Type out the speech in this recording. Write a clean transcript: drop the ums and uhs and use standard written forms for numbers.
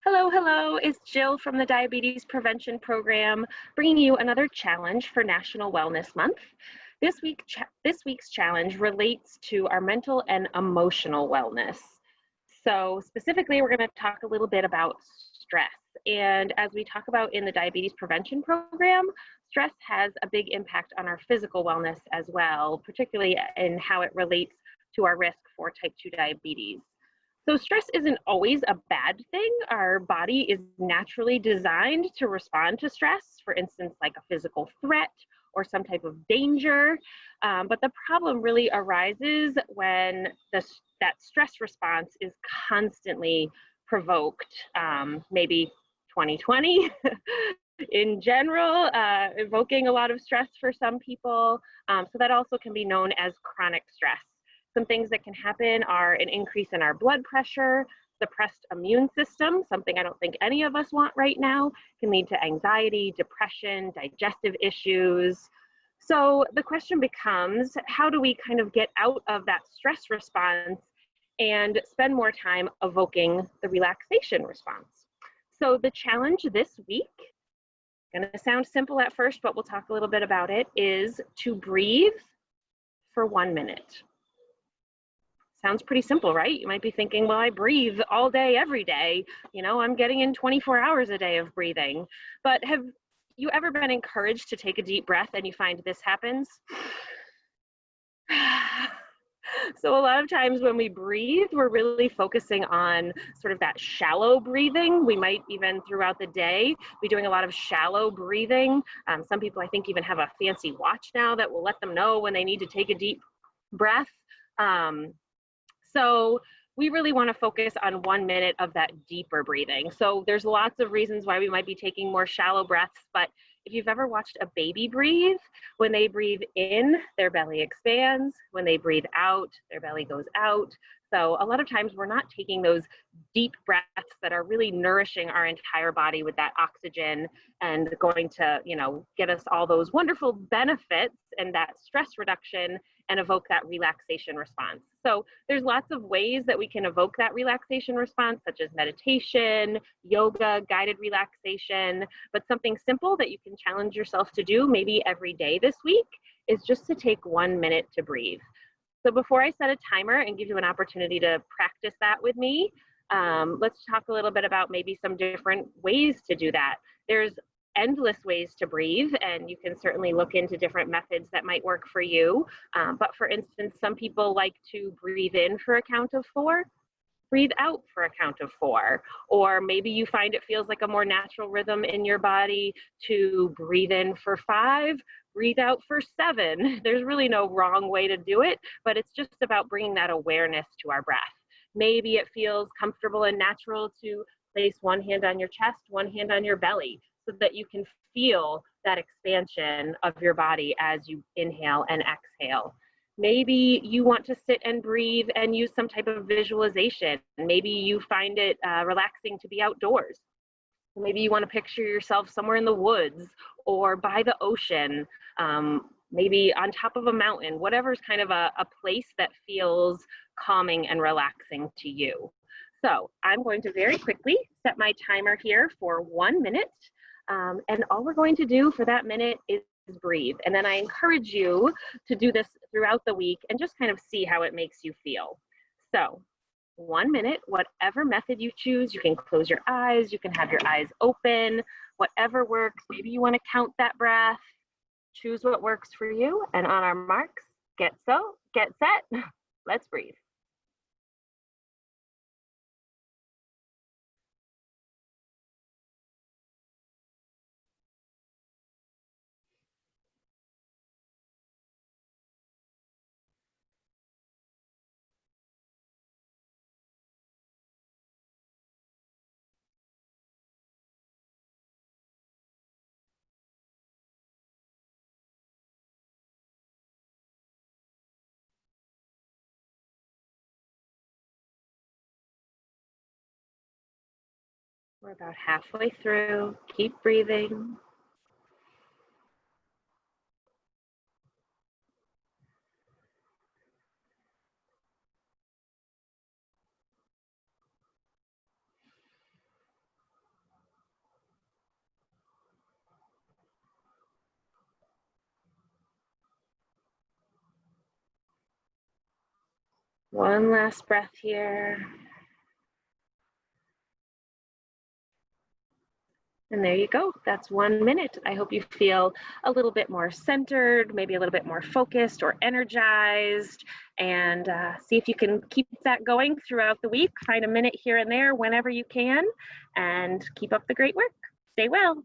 Hello, hello. It's Jill from the Diabetes Prevention Program, bringing you another challenge for National Wellness Month. This week's challenge relates to our mental and emotional wellness. So specifically, we're going to talk a little bit about stress. And as we talk about in the Diabetes Prevention Program, stress has a big impact on our physical wellness as well, particularly in how it relates to our risk for type 2 diabetes. So stress isn't always a bad thing. Our body is naturally designed to respond to stress, for instance, like a physical threat or some type of danger. But the problem really arises when that stress response is constantly provoked, maybe 2020 in general, evoking a lot of stress for some people. So that also can be known as chronic stress. Some things that can happen are an increase in our blood pressure, suppressed immune system, something I don't think any of us want right now, can lead to anxiety, depression, digestive issues. So the question becomes, how do we kind of get out of that stress response and spend more time evoking the relaxation response? So the challenge this week, going to sound simple at first, but we'll talk a little bit about it, is to breathe for 1 minute. Sounds pretty simple, right? You might be thinking, well, I breathe all day, every day. You know, I'm getting in 24 hours a day of breathing. But have you ever been encouraged to take a deep breath and you find this happens? So a lot of times when we breathe, we're really focusing on sort of that shallow breathing. We might even throughout the day be doing a lot of shallow breathing. Some people I think even have a fancy watch now that will let them know when they need to take a deep breath. So we really want to focus on 1 minute of that deeper breathing. So there's lots of reasons why we might be taking more shallow breaths, but if you've ever watched a baby breathe, when they breathe in, their belly expands. When they breathe out, their belly goes out. So a lot of times we're not taking those deep breaths that are really nourishing our entire body with that oxygen and going to, get us all those wonderful benefits and that stress reduction and evoke that relaxation response. So there's lots of ways that we can evoke that relaxation response, such as meditation, yoga, guided relaxation, but something simple that you can challenge yourself to do maybe every day this week is just to take 1 minute to breathe. So before I set a timer and give you an opportunity to practice that with me, let's talk a little bit about maybe some different ways to do that. There's endless ways to breathe, and you can certainly look into different methods that might work for you. But for instance, some people like to breathe in for a count of 4, breathe out for a count of 4. Or maybe you find it feels like a more natural rhythm in your body to breathe in for 5, breathe out for 7. There's really no wrong way to do it, but it's just about bringing that awareness to our breath. Maybe it feels comfortable and natural to place one hand on your chest, one hand on your belly, so that you can feel that expansion of your body as you inhale and exhale. Maybe you want to sit and breathe and use some type of visualization. Maybe you find it relaxing to be outdoors. Maybe you want to picture yourself somewhere in the woods or by the ocean, maybe on top of a mountain, whatever's kind of a place that feels calming and relaxing to you. So I'm going to very quickly set my timer here for 1 minute. And all we're going to do for that minute is breathe. And then I encourage you to do this throughout the week and just kind of see how it makes you feel. So 1 minute, whatever method you choose, you can close your eyes, you can have your eyes open, whatever works. Maybe you want to count that breath, choose what works for you. And on our marks, get set, let's breathe. We're about halfway through. Keep breathing. One last breath here. And there you go. That's 1 minute. I hope you feel a little bit more centered, maybe a little bit more focused or energized, and see if you can keep that going throughout the week. Find a minute here and there whenever you can, and keep up the great work. Stay well.